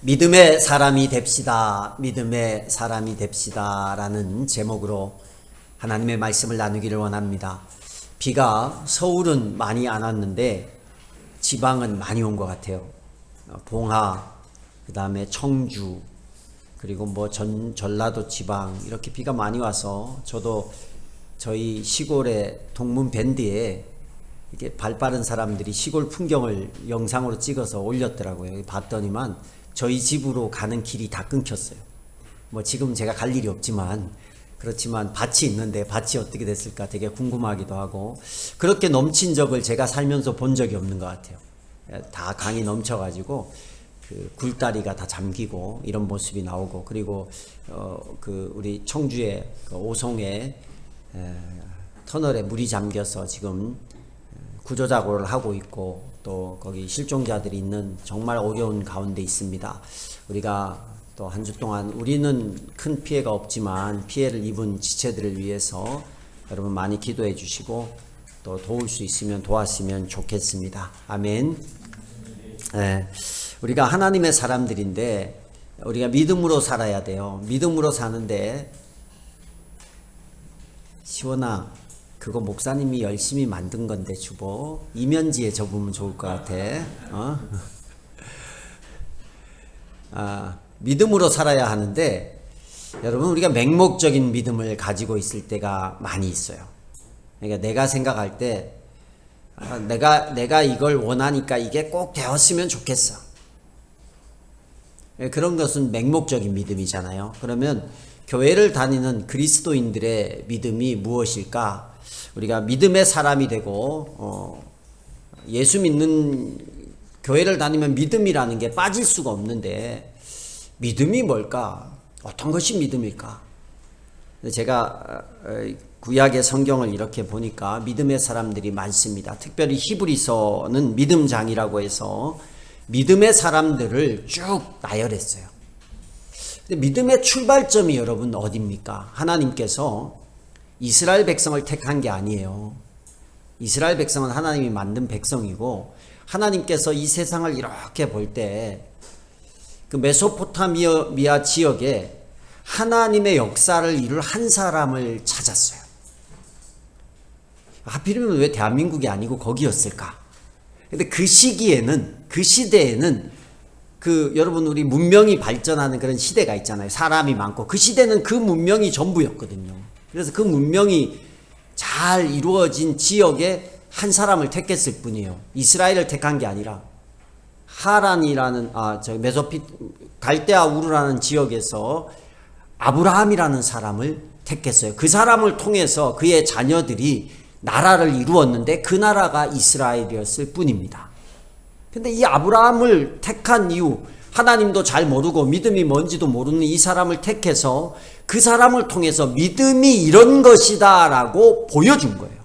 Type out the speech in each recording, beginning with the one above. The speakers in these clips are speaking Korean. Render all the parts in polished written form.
믿음의 사람이 됩시다. 믿음의 사람이 됩시다. 라는 제목으로 하나님의 말씀을 나누기를 원합니다. 비가 서울은 많이 안 왔는데 지방은 많이 온 것 같아요. 봉화, 그 다음에 청주, 그리고 전라도 지방 이렇게 비가 많이 와서 저도 저희 시골의 동문 밴드에 이렇게 발 빠른 사람들이 시골 풍경을 영상으로 찍어서 올렸더라고요. 봤더니만 저희 집으로 가는 길이 다 끊겼어요. 지금 제가 갈 일이 없지만 그렇지만 밭이 있는데 밭이 어떻게 됐을까 되게 궁금하기도 하고, 그렇게 넘친 적을 제가 살면서 본 적이 없는 것 같아요. 다 강이 넘쳐가지고 그 굴다리가 다 잠기고 이런 모습이 나오고, 그리고 우리 청주의 오송에 터널에 물이 잠겨서 지금 구조작업을 하고 있고, 또 거기 실종자들이 있는 정말 어려운 가운데 있습니다. 우리가 또 한 주 동안 우리는 큰 피해가 없지만 피해를 입은 지체들을 위해서 여러분 많이 기도해 주시고 또 도울 수 있으면 도왔으면 좋겠습니다. 아멘. 우리가 하나님의 사람들인데 우리가 믿음으로 살아야 돼요. 믿음으로 사는데, 시원아, 그거 목사님이 열심히 만든 건데 주보 이면지에 접으면 좋을 것 같아. 믿음으로 살아야 하는데, 여러분, 우리가 맹목적인 믿음을 가지고 있을 때가 많이 있어요. 그러니까 내가 생각할 때 내가 이걸 원하니까 이게 꼭 되었으면 좋겠어. 그런 것은 맹목적인 믿음이잖아요. 그러면 교회를 다니는 그리스도인들의 믿음이 무엇일까? 우리가 믿음의 사람이 되고 예수 믿는 교회를 다니면 믿음이라는 게 빠질 수가 없는데, 믿음이 뭘까? 어떤 것이 믿음일까? 제가 구약의 성경을 이렇게 보니까 믿음의 사람들이 많습니다. 특별히 히브리서는 믿음장이라고 해서 믿음의 사람들을 쭉 나열했어요. 근데 믿음의 출발점이 여러분 어디입니까? 하나님께서 이스라엘 백성을 택한 게 아니에요. 이스라엘 백성은 하나님이 만든 백성이고, 하나님께서 이 세상을 이렇게 볼 때 그 메소포타미아 지역에 하나님의 역사를 이룰 한 사람을 찾았어요. 하필이면 왜 대한민국이 아니고 거기였을까? 근데 그 시기에는, 그 시대에는 여러분, 우리 문명이 발전하는 그런 시대가 있잖아요. 사람이 많고. 그 시대는 그 문명이 전부였거든요. 그래서 그 문명이 잘 이루어진 지역에 한 사람을 택했을 뿐이에요. 이스라엘을 택한 게 아니라 하란이라는 갈대아 우르라는 지역에서 아브라함이라는 사람을 택했어요. 그 사람을 통해서 그의 자녀들이 나라를 이루었는데 그 나라가 이스라엘이었을 뿐입니다. 근데 이 아브라함을 택한 이유, 하나님도 잘 모르고 믿음이 뭔지도 모르는 이 사람을 택해서 그 사람을 통해서 믿음이 이런 것이다 라고 보여준 거예요.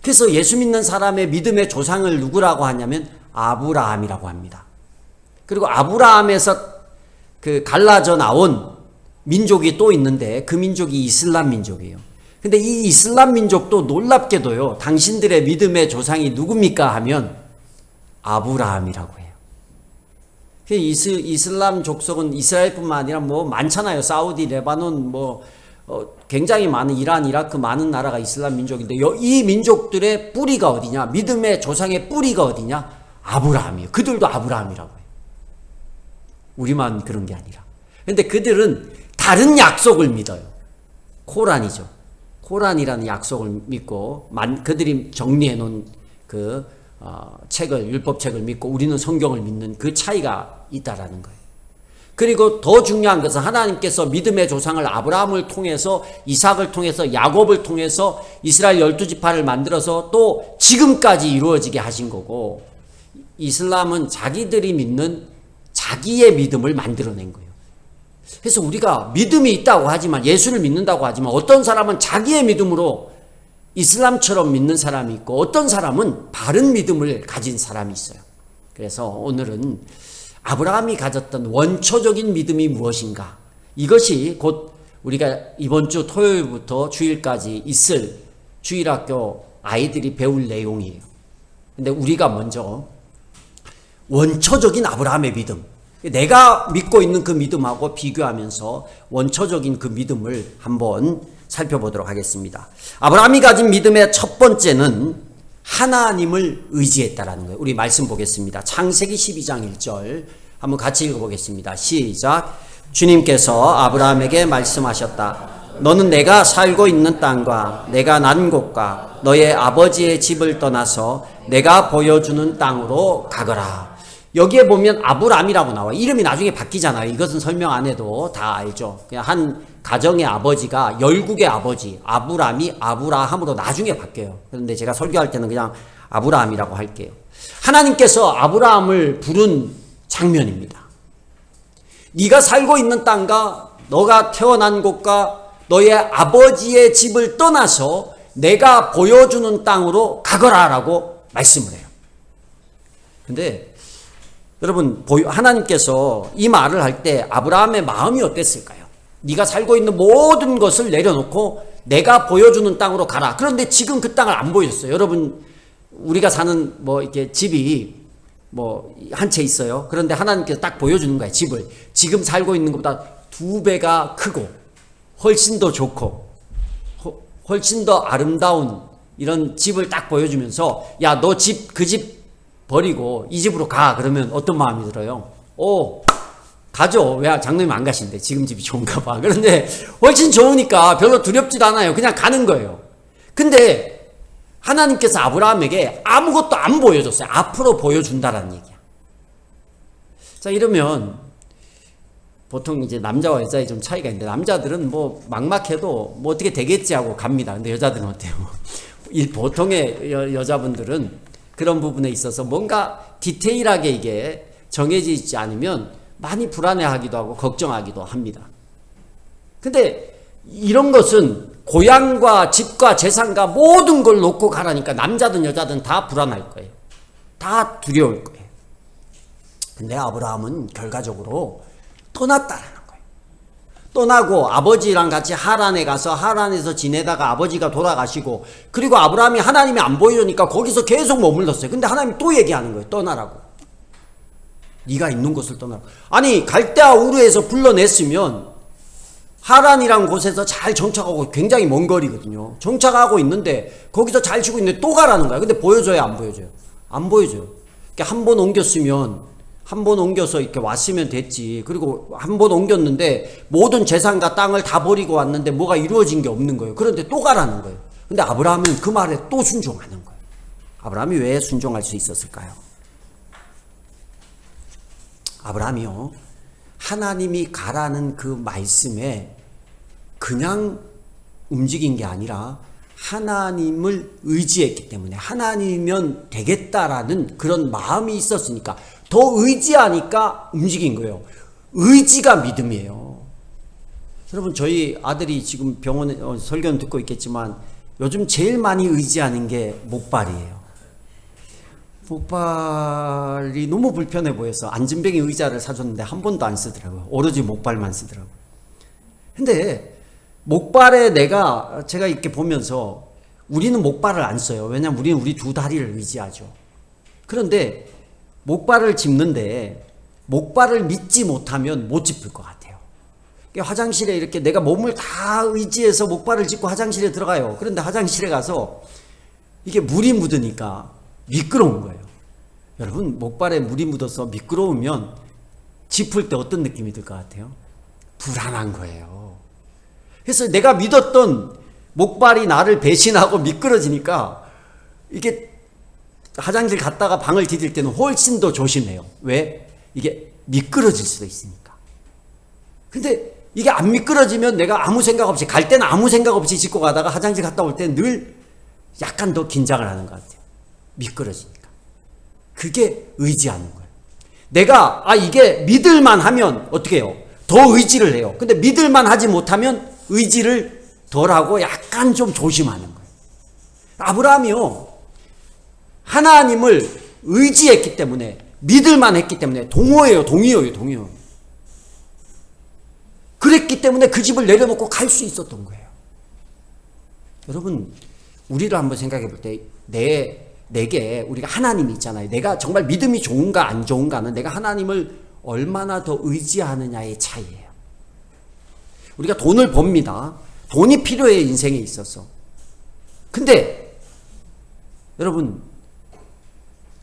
그래서 예수 믿는 사람의 믿음의 조상을 누구라고 하냐면 아브라함이라고 합니다. 그리고 아브라함에서 갈라져 나온 민족이 또 있는데 그 민족이 이슬람 민족이에요. 근데 이 이슬람 민족도 놀랍게도요, 당신들의 믿음의 조상이 누굽니까 하면 아브라함이라고 해요. 이슬람 족속은 이스라엘뿐만 아니라 많잖아요. 사우디, 레바논, 굉장히 많은 이란, 이라크 많은 나라가 이슬람 민족인데, 이 민족들의 뿌리가 어디냐? 믿음의 조상의 뿌리가 어디냐? 아브라함이에요. 그들도 아브라함이라고 해요. 우리만 그런 게 아니라. 근데 그들은 다른 약속을 믿어요. 코란이죠. 코란이라는 약속을 믿고, 그들이 정리해 놓은 율법책을 믿고 우리는 성경을 믿는 그 차이가 있다라는 거예요. 그리고 더 중요한 것은 하나님께서 믿음의 조상을 아브라함을 통해서, 이삭을 통해서, 야곱을 통해서 이스라엘 12지파를 만들어서 또 지금까지 이루어지게 하신 거고, 이슬람은 자기들이 믿는 자기의 믿음을 만들어낸 거예요. 그래서 우리가 믿음이 있다고 하지만, 예수를 믿는다고 하지만, 어떤 사람은 자기의 믿음으로 이슬람처럼 믿는 사람이 있고, 어떤 사람은 바른 믿음을 가진 사람이 있어요. 그래서 오늘은 아브라함이 가졌던 원초적인 믿음이 무엇인가, 이것이 곧 우리가 이번 주 토요일부터 주일까지 있을 주일학교 아이들이 배울 내용이에요. 근데 우리가 먼저 원초적인 아브라함의 믿음, 내가 믿고 있는 그 믿음하고 비교하면서 원초적인 그 믿음을 한번 살펴보도록 하겠습니다. 아브라함이 가진 믿음의 첫 번째는 하나님을 의지했다라는 거예요. 우리 말씀 보겠습니다. 창세기 12장 1절 한번 같이 읽어보겠습니다. 시작. 주님께서 아브라함에게 말씀하셨다. 너는 내가 살고 있는 땅과 내가 난 곳과 너의 아버지의 집을 떠나서 내가 보여주는 땅으로 가거라. 여기에 보면 아브람이라고 나와. 이름이 나중에 바뀌잖아요. 이것은 설명 안 해도 다 알죠. 그냥 한 가정의 아버지가 열국의 아버지 아브람이 아브라함으로 나중에 바뀌어요. 그런데 제가 설교할 때는 그냥 아브라함이라고 할게요. 하나님께서 아브라함을 부른 장면입니다. 네가 살고 있는 땅과 너가 태어난 곳과 너의 아버지의 집을 떠나서 내가 보여주는 땅으로 가거라라고 말씀을 해요. 근데 여러분, 하나님께서 이 말을 할 때 아브라함의 마음이 어땠을까요? 네가 살고 있는 모든 것을 내려놓고 내가 보여주는 땅으로 가라. 그런데 지금 그 땅을 안 보여줬어요. 여러분, 우리가 사는 이렇게 집이 한 채 있어요. 그런데 하나님께서 딱 보여주는 거예요. 집을. 지금 살고 있는 것보다 2배가 크고 훨씬 더 좋고 훨씬 더 아름다운 이런 집을 딱 보여주면서 야, 너 그 집 버리고 이 집으로 가. 그러면 어떤 마음이 들어요? 가죠. 왜 장로님 안 가신대? 지금 집이 좋은가 봐. 그런데 훨씬 좋으니까 별로 두렵지도 않아요. 그냥 가는 거예요. 근데 하나님께서 아브라함에게 아무것도 안 보여줬어요. 앞으로 보여준다라는 얘기야. 자, 이러면 보통 이제 남자와 여자의 좀 차이가 있는데, 남자들은 막막해도 어떻게 되겠지 하고 갑니다. 근데 여자들은 어때요? 보통의 여자분들은 그런 부분에 있어서 뭔가 디테일하게 이게 정해져 있지 않으면 많이 불안해하기도 하고 걱정하기도 합니다. 근데 이런 것은 고향과 집과 재산과 모든 걸 놓고 가라니까 남자든 여자든 다 불안할 거예요. 다 두려울 거예요. 근데 아브라함은 결과적으로 떠났다라는 거예요. 떠나고 아버지랑 같이 하란에 가서 하란에서 지내다가 아버지가 돌아가시고, 그리고 아브라함이 하나님이 안 보여주니까 거기서 계속 머물렀어요. 근데 하나님이 또 얘기하는 거예요. 떠나라고. 네가 있는 곳을 떠나라고. 아니, 갈대아 우르에서 불러냈으면 하란이란 곳에서 잘 정착하고, 굉장히 먼 거리거든요. 정착하고 있는데 거기서 잘 쉬고 있는데 또 가라는 거야. 근데 보여줘요, 안 보여줘요? 안 보여줘요. 한 번 옮겼으면 한 번 옮겨서 이렇게 왔으면 됐지. 그리고 한 번 옮겼는데 모든 재산과 땅을 다 버리고 왔는데 뭐가 이루어진 게 없는 거예요. 그런데 또 가라는 거예요. 근데 아브라함은 그 말에 또 순종하는 거예요. 아브라함이 왜 순종할 수 있었을까요? 아브라함이요, 하나님이 가라는 그 말씀에 그냥 움직인 게 아니라 하나님을 의지했기 때문에, 하나님이면 되겠다라는 그런 마음이 있었으니까, 더 의지하니까 움직인 거예요. 의지가 믿음이에요. 여러분, 저희 아들이 지금 병원에 설교는 듣고 있겠지만 요즘 제일 많이 의지하는 게 목발이에요. 목발이 너무 불편해 보여서 안진뱅이 의자를 사줬는데 한 번도 안 쓰더라고요. 오로지 목발만 쓰더라고요. 근데 목발에 제가 이렇게 보면서 우리는 목발을 안 써요. 왜냐하면 우리는 우리 두 다리를 의지하죠. 그런데 목발을 짚는데 목발을 믿지 못하면 못 짚을 것 같아요. 화장실에 이렇게 내가 몸을 다 의지해서 목발을 짚고 화장실에 들어가요. 그런데 화장실에 가서 이게 물이 묻으니까 미끄러운 거예요. 여러분, 목발에 물이 묻어서 미끄러우면 짚을 때 어떤 느낌이 들 것 같아요? 불안한 거예요. 그래서 내가 믿었던 목발이 나를 배신하고 미끄러지니까 이게 화장실 갔다가 방을 디딜 때는 훨씬 더 조심해요. 왜? 이게 미끄러질 수도 있으니까. 근데 이게 안 미끄러지면 내가 아무 생각 없이, 갈 때는 아무 생각 없이 짚고 가다가 화장실 갔다 올 때는 늘 약간 더 긴장을 하는 것 같아요. 미끄러지니까. 그게 의지하는 거예요. 내가 이게 믿을만 하면 어떻게 해요? 더 의지를 해요. 근데 믿을만 하지 못하면 의지를 덜 하고 약간 좀 조심하는 거예요. 아브라함이요, 하나님을 의지했기 때문에, 믿을만 했기 때문에 동의어요. 그랬기 때문에 그 집을 내려놓고 갈 수 있었던 거예요. 여러분, 우리를 한번 생각해 볼 때 내게 우리가 하나님이 있잖아요. 내가 정말 믿음이 좋은가 안 좋은가는 내가 하나님을 얼마나 더 의지하느냐의 차이예요. 우리가 돈을 법니다. 돈이 필요해, 인생에 있어서. 근데 여러분,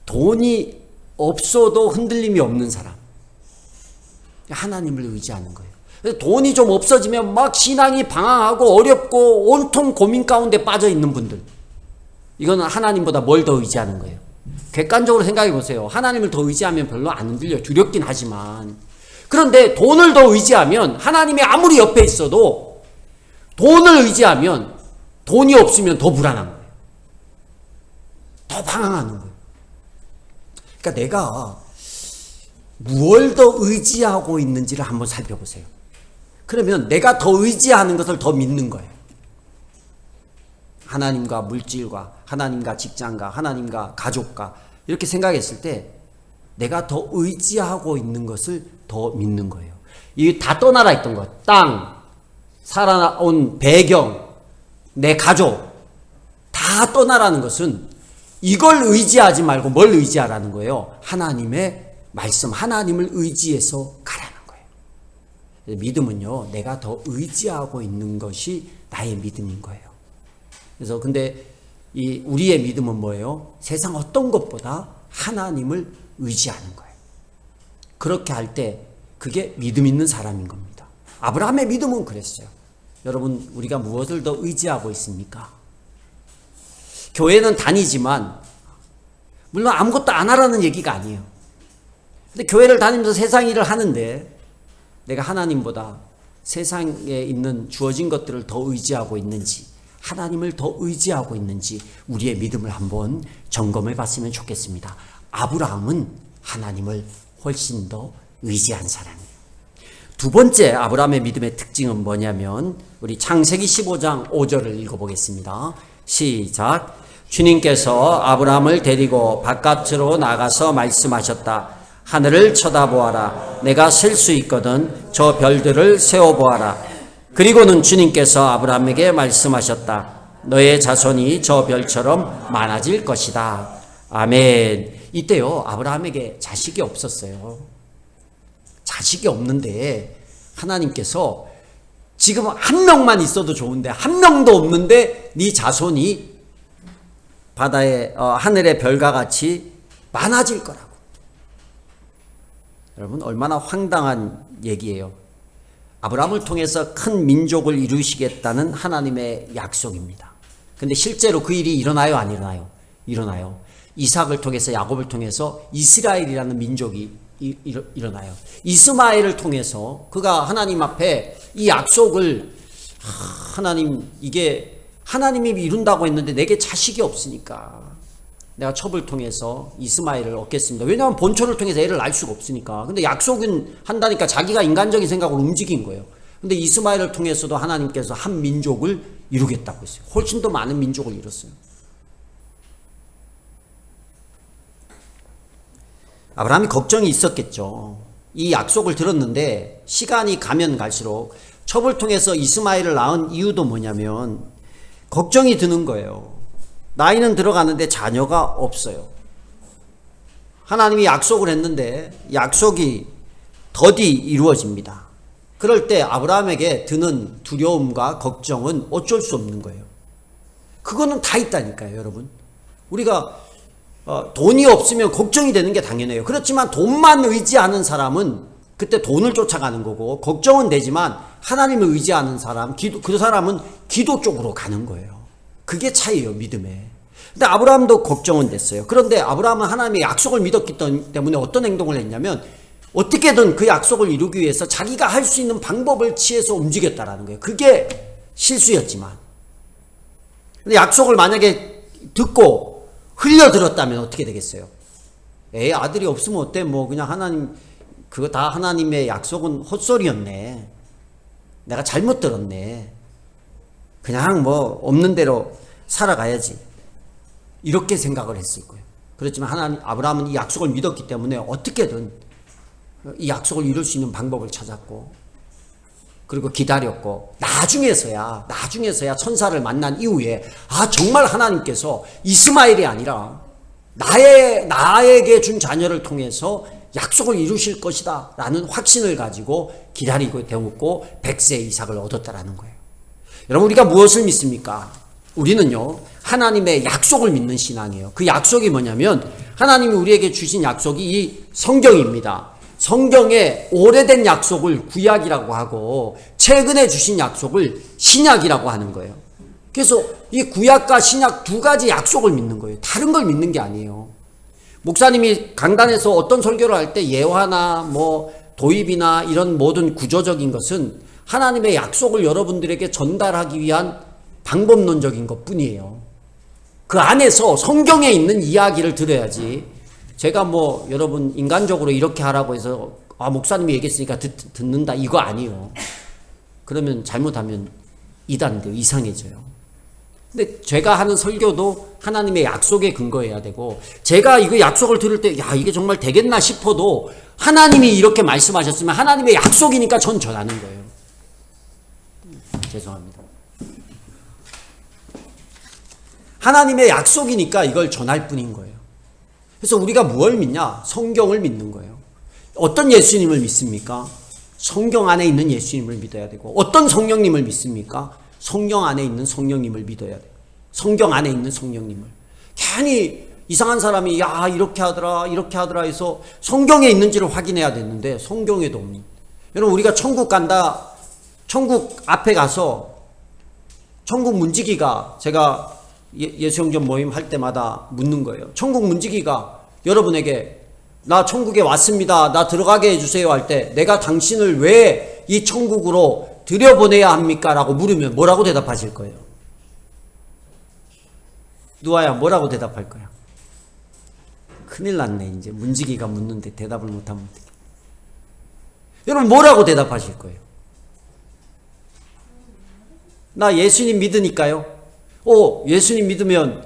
돈이 없어도 흔들림이 없는 사람, 하나님을 의지하는 거예요. 돈이 좀 없어지면 막 신앙이 방황하고 어렵고 온통 고민 가운데 빠져 있는 분들, 이거는 하나님보다 뭘 더 의지하는 거예요? 객관적으로 생각해 보세요. 하나님을 더 의지하면 별로 안 흔들려요. 두렵긴 하지만. 그런데 돈을 더 의지하면, 하나님이 아무리 옆에 있어도 돈을 의지하면 돈이 없으면 더 불안한 거예요. 더 방황하는 거예요. 그러니까 내가 무엇을 더 의지하고 있는지를 한번 살펴보세요. 그러면 내가 더 의지하는 것을 더 믿는 거예요. 하나님과 물질과, 하나님과 직장과, 하나님과 가족과, 이렇게 생각했을 때 내가 더 의지하고 있는 것을 더 믿는 거예요. 이 다 떠나라 했던 것, 땅, 살아온 배경, 내 가족, 다 떠나라는 것은 이걸 의지하지 말고 뭘 의지하라는 거예요? 하나님의 말씀, 하나님을 의지해서 가라는 거예요. 믿음은요, 내가 더 의지하고 있는 것이 나의 믿음인 거예요. 그래서 근데 이 우리의 믿음은 뭐예요? 세상 어떤 것보다 하나님을 의지하는 거예요. 그렇게 할 때 그게 믿음 있는 사람인 겁니다. 아브라함의 믿음은 그랬어요. 여러분, 우리가 무엇을 더 의지하고 있습니까? 교회는 다니지만, 물론 아무것도 안 하라는 얘기가 아니에요. 근데 교회를 다니면서 세상 일을 하는데 내가 하나님보다 세상에 있는 주어진 것들을 더 의지하고 있는지, 하나님을 더 의지하고 있는지 우리의 믿음을 한번 점검해 봤으면 좋겠습니다. 아브라함은 하나님을 훨씬 더 의지한 사람이에요. 두 번째 아브라함의 믿음의 특징은 뭐냐면, 우리 창세기 15장 5절을 읽어보겠습니다. 시작. 주님께서 아브라함을 데리고 바깥으로 나가서 말씀하셨다. 하늘을 쳐다보아라. 내가 셀 수 있거든 저 별들을 세어보아라. 그리고는 주님께서 아브라함에게 말씀하셨다. 너의 자손이 저 별처럼 많아질 것이다. 아멘. 이때요, 아브라함에게 자식이 없었어요. 자식이 없는데 하나님께서 지금 한 명만 있어도 좋은데 한 명도 없는데 네 자손이 바다의 하늘의 별과 같이 많아질 거라고. 여러분, 얼마나 황당한 얘기예요. 아브라함을 통해서 큰 민족을 이루시겠다는 하나님의 약속입니다. 근데 실제로 그 일이 일어나요, 안 일어나요? 일어나요. 이삭을 통해서, 야곱을 통해서 이스라엘이라는 민족이 일어나요. 이스마엘을 통해서 그가 하나님 앞에 이 약속을, 하나님, 이게 하나님이 이룬다고 했는데 내게 자식이 없으니까 내가 첩을 통해서 이스마엘을 얻겠습니다. 왜냐하면 본초를 통해서 애를 낳을 수가 없으니까. 근데 약속은 한다니까 자기가 인간적인 생각으로 움직인 거예요. 근데 이스마엘을 통해서도 하나님께서 한 민족을 이루겠다고 했어요. 훨씬 더 많은 민족을 이뤘어요. 아브라함이 걱정이 있었겠죠. 이 약속을 들었는데 시간이 가면 갈수록 첩을 통해서 이스마엘을 낳은 이유도 뭐냐면 걱정이 드는 거예요. 나이는 들어가는데 자녀가 없어요. 하나님이 약속을 했는데 약속이 더디 이루어집니다. 그럴 때 아브라함에게 드는 두려움과 걱정은 어쩔 수 없는 거예요. 그거는 다 있다니까요, 여러분. 우리가 돈이 없으면 걱정이 되는 게 당연해요. 그렇지만 돈만 의지하는 사람은 그때 돈을 쫓아가는 거고, 걱정은 되지만 하나님을 의지하는 사람, 그 사람은 기도 쪽으로 가는 거예요. 그게 차이예요, 믿음에. 근데 아브라함도 걱정은 됐어요. 그런데 아브라함은 하나님의 약속을 믿었기 때문에 어떤 행동을 했냐면 어떻게든 그 약속을 이루기 위해서 자기가 할 수 있는 방법을 취해서 움직였다라는 거예요. 그게 실수였지만. 근데 약속을 만약에 듣고 흘려들었다면 어떻게 되겠어요? 아들이 없으면 어때? 뭐 그냥 하나님, 그거 다 하나님의 약속은 헛소리였네. 내가 잘못 들었네. 그냥 뭐 없는 대로 살아가야지. 이렇게 생각을 했을 거예요. 그렇지만 아브라함은 이 약속을 믿었기 때문에 어떻게든 이 약속을 이룰 수 있는 방법을 찾았고, 그리고 기다렸고, 나중에서야 천사를 만난 이후에 정말 하나님께서 이스마엘이 아니라 나에게 준 자녀를 통해서 약속을 이루실 것이다 라는 확신을 가지고 기다리고 되었고 100세 이삭을 얻었다라는 거예요. 여러분, 우리가 무엇을 믿습니까? 우리는요, 하나님의 약속을 믿는 신앙이에요. 그 약속이 뭐냐면 하나님이 우리에게 주신 약속이 이 성경입니다. 성경의 오래된 약속을 구약이라고 하고 최근에 주신 약속을 신약이라고 하는 거예요. 그래서 이 구약과 신약 두 가지 약속을 믿는 거예요. 다른 걸 믿는 게 아니에요. 목사님이 강단에서 어떤 설교를 할 때 예화나 도입이나 이런 모든 구조적인 것은 하나님의 약속을 여러분들에게 전달하기 위한 방법론적인 것 뿐이에요. 그 안에서 성경에 있는 이야기를 들어야지, 제가 여러분 인간적으로 이렇게 하라고 해서 목사님이 얘기했으니까 듣는다 이거 아니에요. 그러면 잘못하면 이단돼요. 이상해져요. 근데 제가 하는 설교도 하나님의 약속에 근거해야 되고, 제가 이거 약속을 들을 때 이게 정말 되겠나 싶어도 하나님이 이렇게 말씀하셨으면 하나님의 약속이니까 전 전하는 거예요. 죄송합니다. 하나님의 약속이니까 이걸 전할 뿐인 거예요. 그래서 우리가 무엇을 믿냐? 성경을 믿는 거예요. 어떤 예수님을 믿습니까? 성경 안에 있는 예수님을 믿어야 되고, 어떤 성령님을 믿습니까? 성령 안에 있는 성령님을 믿어야 돼요. 성경 안에 있는 성령님을. 괜히 이상한 사람이 이렇게 하더라 해서 성경에 있는지를 확인해야 되는데 성경에도 없는. 여러분, 우리가 천국 간다, 천국 앞에 가서 천국 문지기가, 제가 예수영전 모임 할 때마다 묻는 거예요. 천국 문지기가 여러분에게 나 천국에 왔습니다, 나 들어가게 해주세요 할 때 내가 당신을 왜 이 천국으로 들여보내야 합니까? 라고 물으면 뭐라고 대답하실 거예요? 누아야, 뭐라고 대답할 거야? 큰일 났네. 이제 문지기가 묻는데 대답을 못하면 어떡해. 여러분, 뭐라고 대답하실 거예요? 나 예수님 믿으니까요. 예수님 믿으면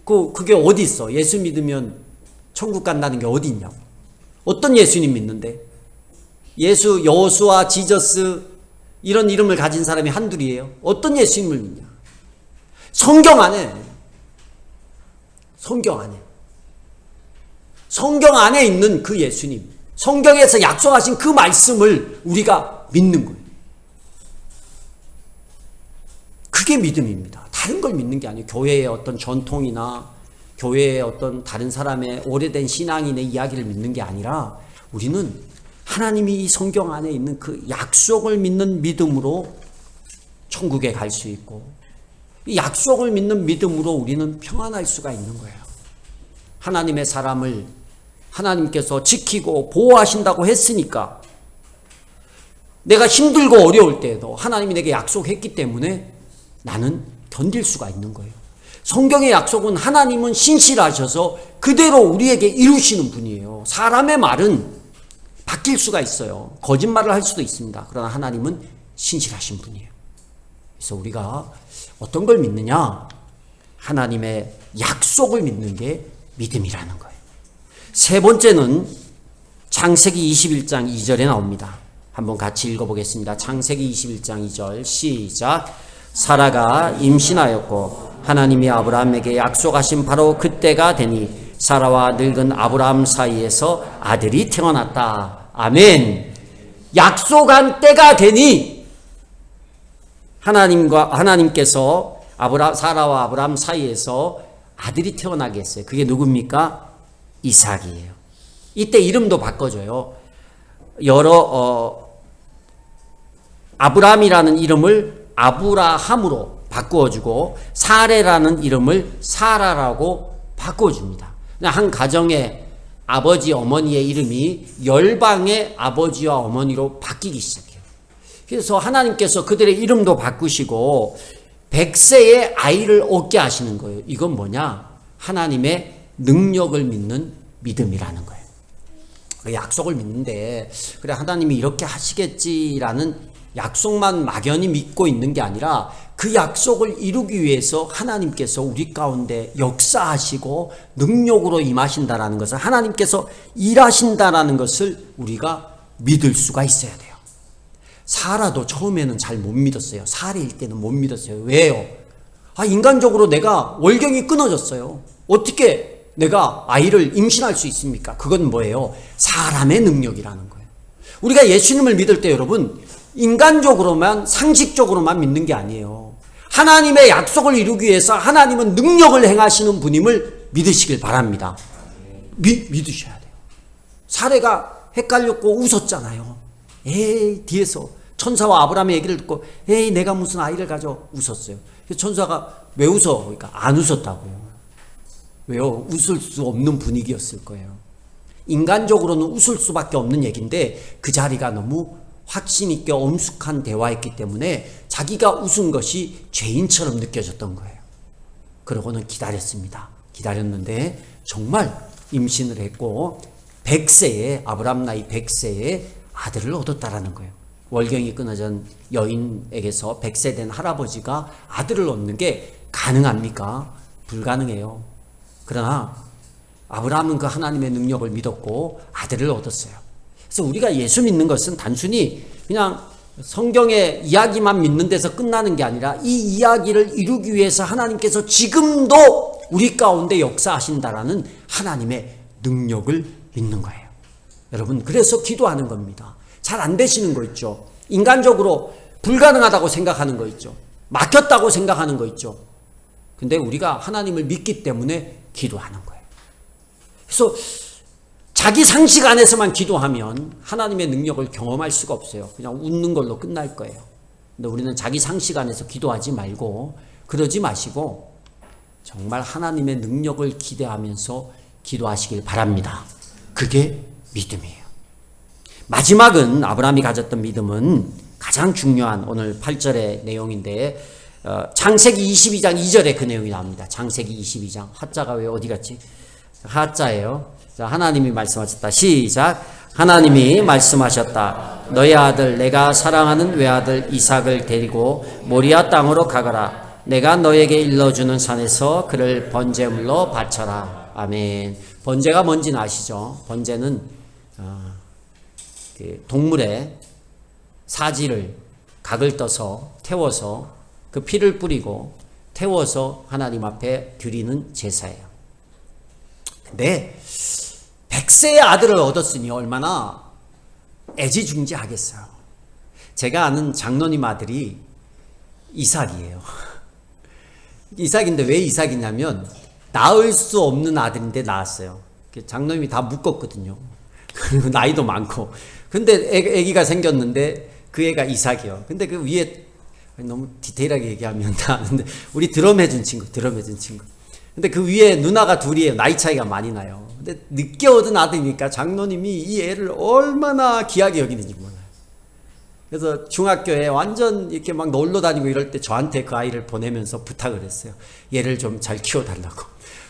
그게 어디 있어? 예수 믿으면 천국 간다는 게 어디 있냐고. 어떤 예수님 믿는데? 예수, 여호수아, 지저스 이런 이름을 가진 사람이 한둘이에요. 어떤 예수님을 믿냐? 성경 안에 있는 그 예수님, 성경에서 약속하신 그 말씀을 우리가 믿는 거예요. 그게 믿음입니다. 다른 걸 믿는 게 아니에요. 교회의 어떤 전통이나 교회의 어떤 다른 사람의 오래된 신앙인의 이야기를 믿는 게 아니라, 우리는 하나님이 이 성경 안에 있는 그 약속을 믿는 믿음으로 천국에 갈 수 있고, 이 약속을 믿는 믿음으로 우리는 평안할 수가 있는 거예요. 하나님의 사람을 하나님께서 지키고 보호하신다고 했으니까, 내가 힘들고 어려울 때에도 하나님이 내게 약속했기 때문에 나는 견딜 수가 있는 거예요. 성경의 약속은 하나님은 신실하셔서 그대로 우리에게 이루시는 분이에요. 사람의 말은 바뀔 수가 있어요. 거짓말을 할 수도 있습니다. 그러나 하나님은 신실하신 분이에요. 그래서 우리가 어떤 걸 믿느냐? 하나님의 약속을 믿는 게 믿음이라는 거예요. 세 번째는 창세기 21장 2절에 나옵니다. 한번 같이 읽어보겠습니다. 창세기 21장 2절 시작. 사라가 임신하였고 하나님이 아브라함에게 약속하신 바로 그때가 되니 사라와 늙은 아브라함 사이에서 아들이 태어났다. 아멘. 약속한 때가 되니 하나님께서 사라와 아브라함 사이에서 아들이 태어나게 했어요. 그게 누굽니까? 이삭이에요. 이때 이름도 바꿔줘요. 아브라함이라는 이름을 아브라함으로 바꾸어주고 사레라는 이름을 사라라고 바꿔줍니다. 한 가정의 아버지 어머니의 이름이 열방의 아버지와 어머니로 바뀌기 시작해요. 그래서 하나님께서 그들의 이름도 바꾸시고 100세의 아이를 얻게 하시는 거예요. 이건 뭐냐? 하나님의 능력을 믿는 믿음이라는 거예요. 약속을 믿는데 그래 하나님이 이렇게 하시겠지라는 약속만 막연히 믿고 있는 게 아니라 그 약속을 이루기 위해서 하나님께서 우리 가운데 역사하시고 능력으로 임하신다라는 것을, 하나님께서 일하신다라는 것을 우리가 믿을 수가 있어야 돼요. 사라도 처음에는 잘 못 믿었어요. 사례일 때는 못 믿었어요. 왜요? 인간적으로 내가 월경이 끊어졌어요. 어떻게 내가 아이를 임신할 수 있습니까? 그건 뭐예요? 사람의 능력이라는 거예요. 우리가 예수님을 믿을 때 여러분, 인간적으로만, 상식적으로만 믿는 게 아니에요. 하나님의 약속을 이루기 위해서 하나님은 능력을 행하시는 분임을 믿으시길 바랍니다. 믿으셔야 돼요. 사례가 헷갈렸고 웃었잖아요. 에이, 뒤에서 천사와 아브라함의 얘기를 듣고 에이, 내가 무슨 아이를 가져 웃었어요. 천사가 왜 웃어? 그러니까 안 웃었다고요. 왜요? 웃을 수 없는 분위기였을 거예요. 인간적으로는 웃을 수밖에 없는 얘기인데 그 자리가 너무 확신 있게 엄숙한 대화였기 때문에 자기가 웃은 것이 죄인처럼 느껴졌던 거예요. 그러고는 기다렸습니다. 기다렸는데 정말 임신을 했고 100세에 아브라함 나이 100세에 아들을 얻었다라는 거예요. 월경이 끊어진 여인에게서 100세 된 할아버지가 아들을 얻는 게 가능합니까? 불가능해요. 그러나 아브라함은 그 하나님의 능력을 믿었고 아들을 얻었어요. 그래서 우리가 예수 믿는 것은 단순히 그냥 성경의 이야기만 믿는 데서 끝나는 게 아니라 이 이야기를 이루기 위해서 하나님께서 지금도 우리 가운데 역사하신다라는 하나님의 능력을 믿는 거예요. 여러분, 그래서 기도하는 겁니다. 잘 안 되시는 거 있죠. 인간적으로 불가능하다고 생각하는 거 있죠. 막혔다고 생각하는 거 있죠. 근데 우리가 하나님을 믿기 때문에 기도하는 거예요. 그래서 자기 상식 안에서만 기도하면 하나님의 능력을 경험할 수가 없어요. 그냥 웃는 걸로 끝날 거예요. 근데 우리는 자기 상식 안에서 기도하지 말고 그러지 마시고 정말 하나님의 능력을 기대하면서 기도하시길 바랍니다. 그게 믿음이에요. 마지막은 아브라함이 가졌던 믿음은 가장 중요한 오늘 8절의 내용인데 창세기 22장 2절에 그 내용이 나옵니다. 창세기 22장. 하자가 왜 어디 갔지? 하자예요. 자, 하나님이 말씀하셨다. 시작. 하나님이 말씀하셨다. 너의 아들 내가 사랑하는 외아들 이삭을 데리고 모리아 땅으로 가거라. 내가 너에게 일러주는 산에서 그를 번제물로 바쳐라. 아멘. 번제가 뭔지는 아시죠? 번제는 동물의 사지를 각을 떠서 태워서 그 피를 뿌리고 태워서 하나님 앞에 드리는 제사예요. 근데 100세의 아들을 얻었으니 얼마나 애지중지하겠어요. 제가 아는 장로님 아들이 이삭이에요. 이삭인데 왜 이삭이냐면 낳을 수 없는 아들인데 낳았어요. 장로님이 다 묶었거든요. 그리고 나이도 많고. 근데 애기가 생겼는데 그 애가 이삭이요. 근데 그 위에 너무 디테일하게 얘기하면 다 아는데 우리 드럼 해준 친구. 근데 그 위에 누나가 둘이에요. 나이 차이가 많이 나요. 근데 늦게 얻은 아들이니까 장로님이 이 애를 얼마나 귀하게 여기는지 몰라요. 그래서 중학교에 완전 이렇게 막 놀러 다니고 이럴 때 저한테 그 아이를 보내면서 부탁을 했어요. 얘를 좀 잘 키워달라고.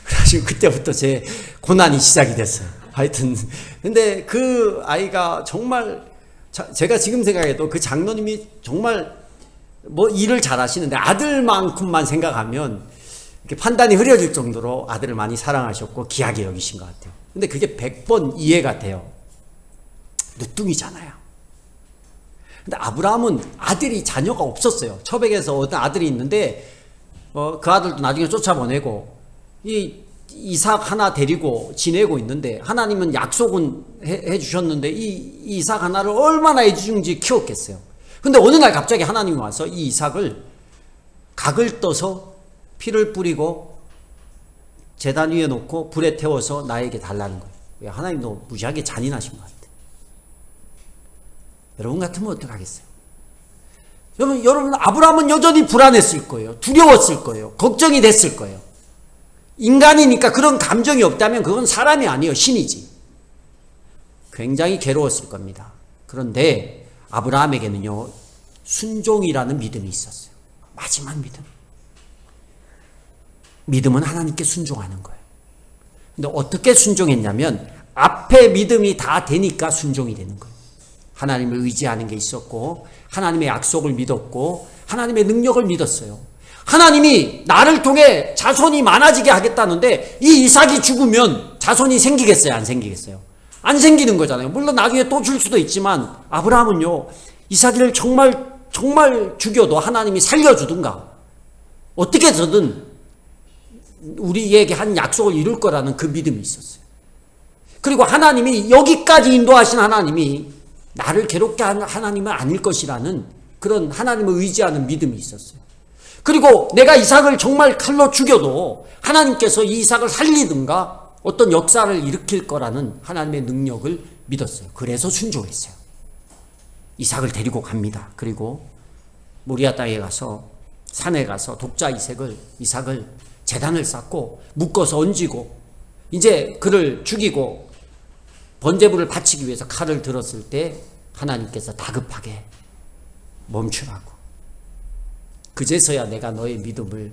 그래가지고 그때부터 제 고난이 시작이 됐어요. 하여튼 근데 그 아이가 정말 제가 지금 생각해도 그 장로님이 정말 뭐 일을 잘 하시는데 아들만큼만 생각하면 이렇게 판단이 흐려질 정도로 아들을 많이 사랑하셨고 귀하게 여기신 것 같아요. 근데 그게 100번 이해가 돼요. 늦둥이잖아요. 근데 아브라함은 아들이 자녀가 없었어요. 처백에서 얻은 아들이 있는데 그 아들도 나중에 쫓아보내고 이 이삭 하나 데리고 지내고 있는데 하나님은 약속은 해주셨는데 이 이삭 하나를 얼마나 애지중지 키웠겠어요. 근데 어느 날 갑자기 하나님이 와서 이 이삭을 각을 떠서 피를 뿌리고 제단 위에 놓고 불에 태워서 나에게 달라는 거예요. 하나님도 무지하게 잔인하신 것 같아요. 여러분 같으면 어떡하겠어요? 여러분 아브라함은 여전히 불안했을 거예요. 두려웠을 거예요. 걱정이 됐을 거예요. 인간이니까 그런 감정이 없다면 그건 사람이 아니에요. 신이지. 굉장히 괴로웠을 겁니다. 그런데 아브라함에게는요, 순종이라는 믿음이 있었어요. 마지막 믿음. 믿음은 하나님께 순종하는 거예요. 근데 어떻게 순종했냐면 앞에 믿음이 다 되니까 순종이 되는 거예요. 하나님을 의지하는 게 있었고 하나님의 약속을 믿었고 하나님의 능력을 믿었어요. 하나님이 나를 통해 자손이 많아지게 하겠다는데 이 이삭이 죽으면 자손이 생기겠어요? 안 생기겠어요? 안 생기는 거잖아요. 물론 나중에 또 줄 수도 있지만 아브라함은요, 이삭을 정말 죽여도 하나님이 살려주든가 어떻게 해서든 우리에게 한 약속을 이룰 거라는 그 믿음이 있었어요. 그리고 하나님이 여기까지 인도하신 하나님이 나를 괴롭게 하는 하나님은 아닐 것이라는 그런 하나님을 의지하는 믿음이 있었어요. 그리고 내가 이삭을 정말 칼로 죽여도 하나님께서 이 이삭을 살리든가 어떤 역사를 일으킬 거라는 하나님의 능력을 믿었어요. 그래서 순종했어요. 이삭을 데리고 갑니다. 그리고 모리아 땅에 가서 산에 가서 독자 이삭을 제단을 쌓고 묶어서 얹고 이제 그를 죽이고 번제물을 바치기 위해서 칼을 들었을 때 하나님께서 다급하게 멈추라고. 그제서야 내가 너의 믿음을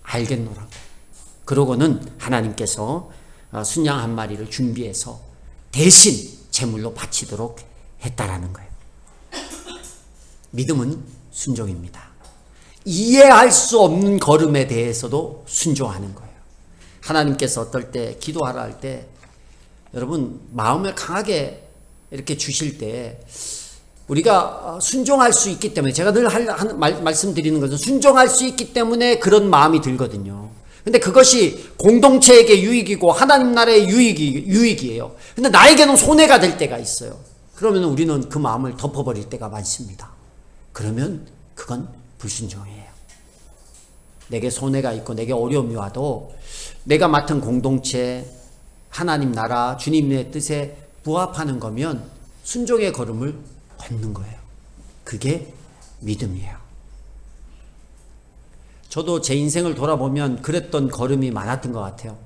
알겠노라고. 그러고는 하나님께서 순양 한 마리를 준비해서 대신 제물로 바치도록 했다라는 거예요. 믿음은 순종입니다. 이해할 수 없는 걸음에 대해서도 순종하는 거예요. 하나님께서 어떨 때 기도하라 할 때 여러분 마음을 강하게 이렇게 주실 때 우리가 순종할 수 있기 때문에 제가 늘 말씀드리는 것은 순종할 수 있기 때문에 그런 마음이 들거든요. 근데 그것이 공동체에게 유익이고 하나님 나라의 유익이에요. 근데 나에게는 손해가 될 때가 있어요. 그러면 우리는 그 마음을 덮어버릴 때가 많습니다. 그러면 그건 불순종이에요. 내게 손해가 있고 내게 어려움이 와도 내가 맡은 공동체, 하나님 나라, 주님의 뜻에 부합하는 거면 순종의 걸음을 걷는 거예요. 그게 믿음이에요. 저도 제 인생을 돌아보면 그랬던 걸음이 많았던 것 같아요.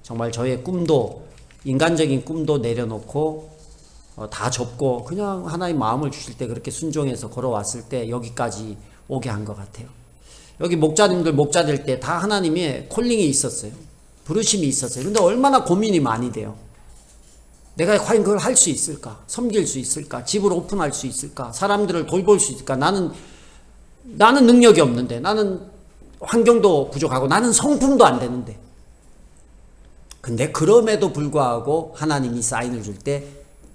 정말 저의 꿈도, 인간적인 꿈도 내려놓고 다 접고 그냥 하나님 마음을 주실 때 그렇게 순종해서 걸어왔을 때 여기까지 오게 한 것 같아요. 여기 목자님들 목자 될 때 다 하나님의 콜링이 있었어요. 부르심이 있었어요. 근데 얼마나 고민이 많이 돼요. 내가 과연 그걸 할 수 있을까? 섬길 수 있을까? 집을 오픈할 수 있을까? 사람들을 돌볼 수 있을까? 나는 능력이 없는데, 나는 환경도 부족하고, 나는 성품도 안 되는데. 근데 그럼에도 불구하고 하나님이 사인을 줄 때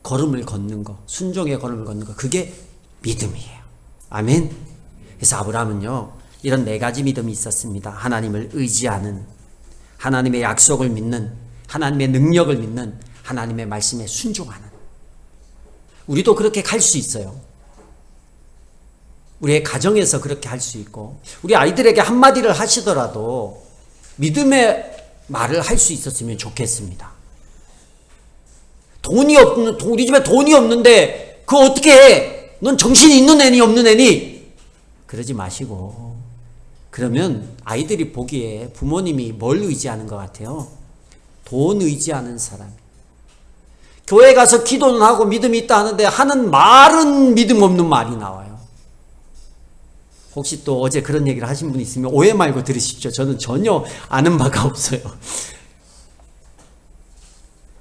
걸음을 걷는 거, 순종의 걸음을 걷는 거, 그게 믿음이에요. 아멘. 그래서 아브라함은요, 이런 4가지 믿음이 있었습니다. 하나님을 의지하는, 하나님의 약속을 믿는, 하나님의 능력을 믿는, 하나님의 말씀에 순종하는. 우리도 그렇게 갈 수 있어요. 우리의 가정에서 그렇게 할 수 있고, 우리 아이들에게 한마디를 하시더라도 믿음의 말을 할 수 있었으면 좋겠습니다. 우리 집에 돈이 없는데 그거 어떻게 해? 넌 정신이 있는 애니 없는 애니? 그러지 마시고, 그러면 아이들이 보기에 부모님이 뭘 의지하는 것 같아요? 돈 의지하는 사람. 교회 가서 기도는 하고 믿음이 있다 하는데 하는 말은 믿음 없는 말이 나와요. 혹시 또 어제 그런 얘기를 하신 분이 있으면 오해 말고 들으십시오. 저는 전혀 아는 바가 없어요.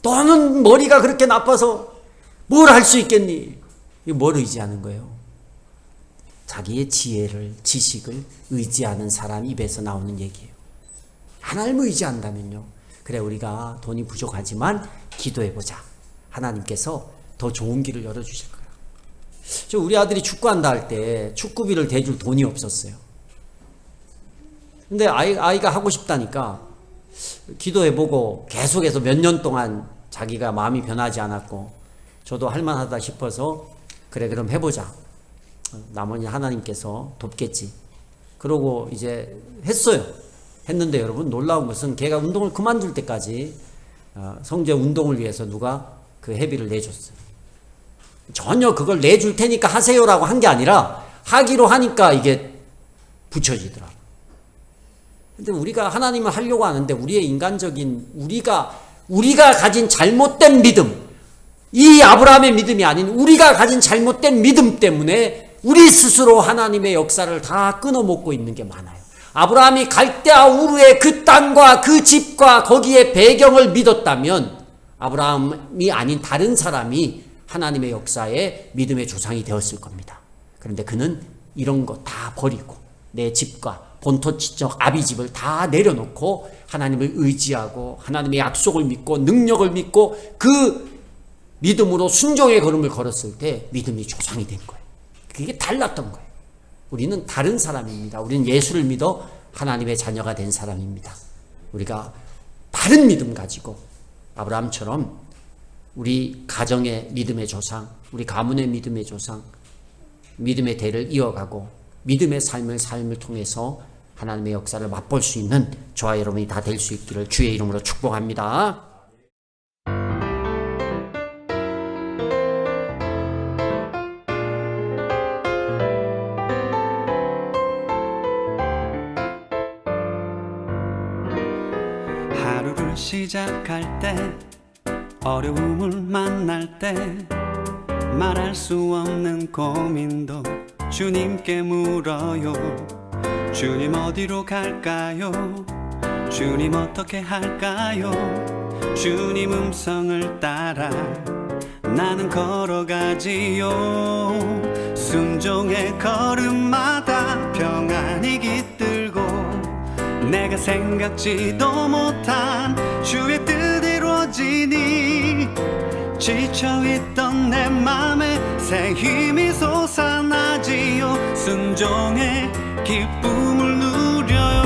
너는 머리가 그렇게 나빠서 뭘 할 수 있겠니? 이거 뭘 의지하는 거예요? 자기의 지혜를, 지식을 의지하는 사람 입에서 나오는 얘기예요. 하나님을 의지한다면요, 그래 우리가 돈이 부족하지만 기도해보자. 하나님께서 더 좋은 길을 열어주실 거예요. 우리 아들이 축구한다 할 때 축구비를 대줄 돈이 없었어요. 근데 아이가 하고 싶다니까 기도해보고 계속해서 몇 년 동안 자기가 마음이 변하지 않았고, 저도 할만하다 싶어서 그래 그럼 해보자. 나머지 하나님께서 돕겠지. 그러고 이제 했어요. 했는데 여러분 놀라운 것은 걔가 운동을 그만둘 때까지 성재 운동을 위해서 누가 그 회비를 내줬어요. 전혀 그걸 내줄 테니까 하세요라고 한 게 아니라 하기로 하니까 이게 붙여지더라. 근데 우리가 하나님을 하려고 하는데 우리의 인간적인 우리가 가진 잘못된 믿음, 이 아브라함의 믿음이 아닌 우리가 가진 잘못된 믿음 때문에 우리 스스로 하나님의 역사를 다 끊어먹고 있는 게 많아요. 아브라함이 갈대아 우르의 그 땅과 그 집과 거기에 배경을 믿었다면 아브라함이 아닌 다른 사람이 하나님의 역사에 믿음의 조상이 되었을 겁니다. 그런데 그는 이런 거 다 버리고 내 집과 본토지적 아비집을 다 내려놓고 하나님을 의지하고 하나님의 약속을 믿고 능력을 믿고 그 믿음으로 순종의 걸음을 걸었을 때 믿음이 조상이 된 거예요. 그게 달랐던 거예요. 우리는 다른 사람입니다. 우리는 예수를 믿어 하나님의 자녀가 된 사람입니다. 우리가 바른 믿음 가지고 아브라함처럼 우리 가정의 믿음의 조상, 우리 가문의 믿음의 조상, 믿음의 대를 이어가고 믿음의 삶을 통해서 하나님의 역사를 맛볼 수 있는 저와 여러분이 다 될 수 있기를 주의 이름으로 축복합니다. 하루를 시작할 때 어려움을 만날 때 말할 수 없는 고민도 주님께 물어요. 주님 어디로 갈까요? 주님 어떻게 할까요? 주님 음성을 따라 나는 걸어가지요. 순종의 걸음마다 평안이 깃들고 내가 생각지도 못한 주의 뜻 이루어지니 지쳐있던 내 맘에 새 힘이 솟아나지요. 순종의 기쁨을 누려요.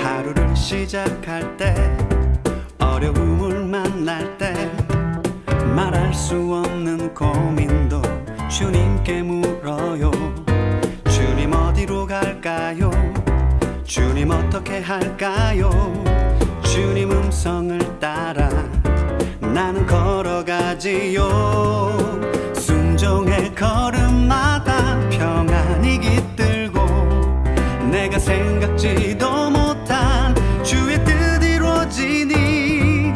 하루를 시작할 때 어려움을 만날 때 말할 수 없는 고민도 주님께 물어요. 주님 어디로 갈까요? 주님 어떻게 할까요? 주님 음성을 따라 나는 걸어가지요. 순종의 걸음마다 평안이 깃들고 내가 생각지도 못한 주의 뜻 이루어지니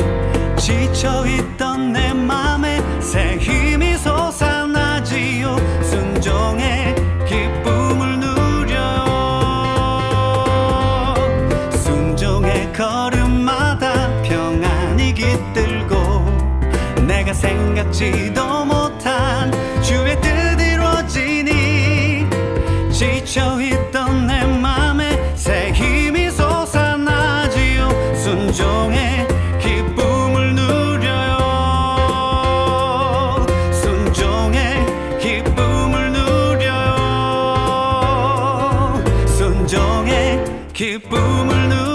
지쳐있던 내 맘에 새 힘이 솟아나지요. 순종의 기쁨을 누려요. 순종의 걸음마다 평안이 깃들고 내가 생각지도 못한 주의 뜻 이루어지니 지쳐있던 내 맘에 새 힘이 솟아나지요. 순종의 기쁨을 누려요. 순종의 기쁨을 누려요. 순종의 기쁨을 누려요.